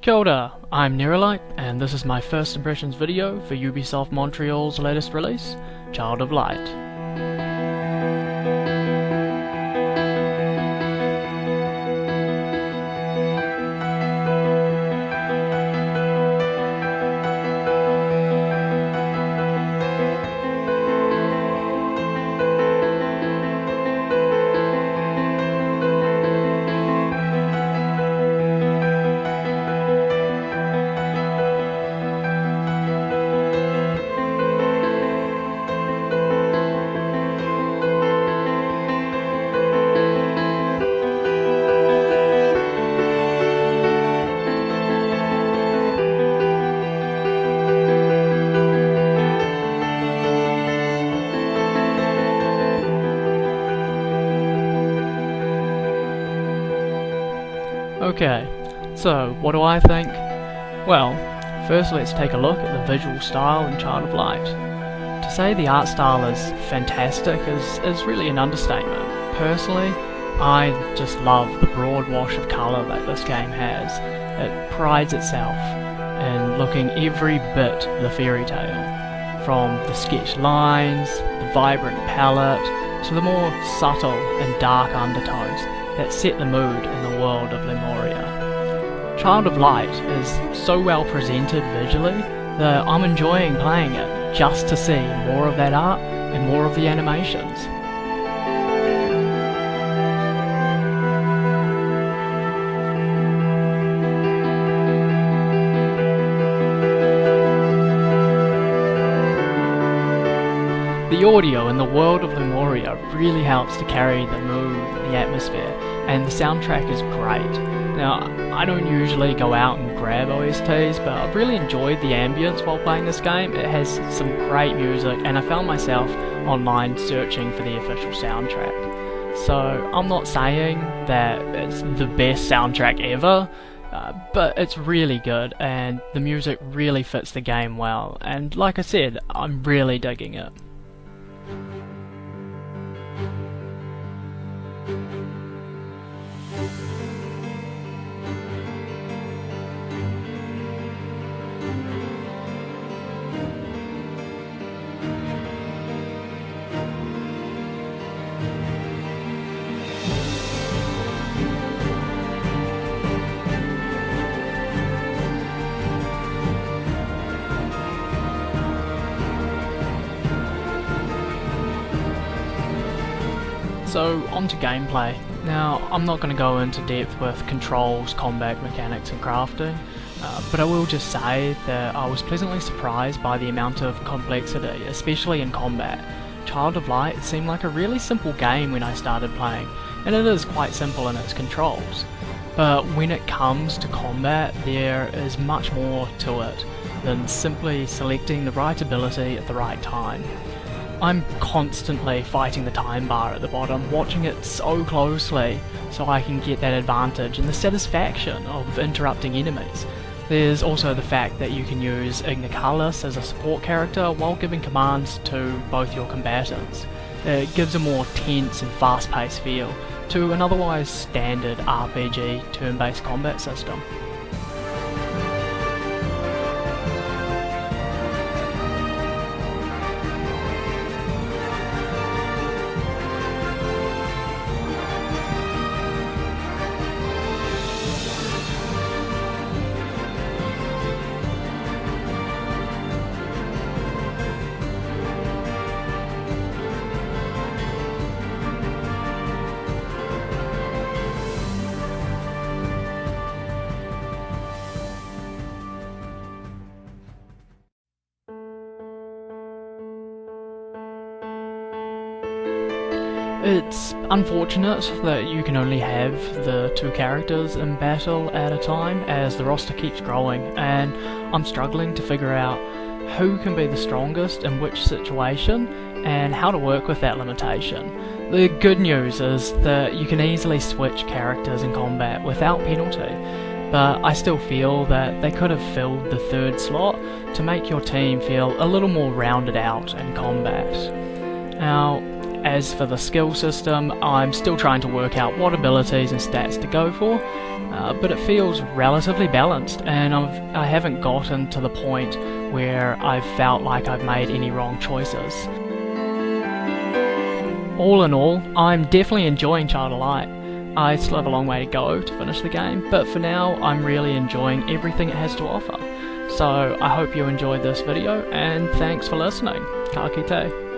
Kia ora, I'm Neralyte, and this is my first impressions video for Ubisoft Montreal's latest release, Child of Light. Okay, so what do I think? Well, first let's take a look at the visual style in Child of Light. To say the art style is fantastic is really an understatement. Personally, I just love the broad wash of colour that this game has. It prides itself in looking every bit the fairy tale, from the sketched lines, the vibrant palette, to the more subtle and dark undertones that set the mood in the world of Lemuria. Child of Light is so well presented visually that I'm enjoying playing it just to see more of that art and more of the animations. The audio in the world of Lemuria really helps to carry the mood, the atmosphere, and the soundtrack is great. Now, I don't usually go out and grab OSTs, but I've really enjoyed the ambience while playing this game. It has some great music, and I found myself online searching for the official soundtrack. So, I'm not saying that it's the best soundtrack ever, but it's really good, and the music really fits the game well, and like I said, I'm really digging it. So, on to gameplay. Now, I'm not going to go into depth with controls, combat mechanics and crafting, but I will just say that I was pleasantly surprised by the amount of complexity, especially in combat. Child of Light seemed like a really simple game when I started playing, and it is quite simple in its controls. But when it comes to combat, there is much more to it than simply selecting the right ability at the right time. I'm constantly fighting the time bar at the bottom, watching it so closely so I can get that advantage and the satisfaction of interrupting enemies. There's also the fact that you can use Ignicalis as a support character while giving commands to both your combatants. It gives a more tense and fast-paced feel to an otherwise standard RPG turn-based combat system. It's unfortunate that you can only have the two characters in battle at a time as the roster keeps growing, and I'm struggling to figure out who can be the strongest in which situation and how to work with that limitation. The good news is that you can easily switch characters in combat without penalty, but I still feel that they could have filled the third slot to make your team feel a little more rounded out in combat. Now, As for the skill system, I'm still trying to work out what abilities and stats to go for, but it feels relatively balanced, and I haven't gotten to the point where I've felt like I've made any wrong choices. All in all, I'm definitely enjoying Child of Light. I still have a long way to go to finish the game, but for now I'm really enjoying everything it has to offer. So I hope you enjoyed this video, and thanks for listening. Ka kite.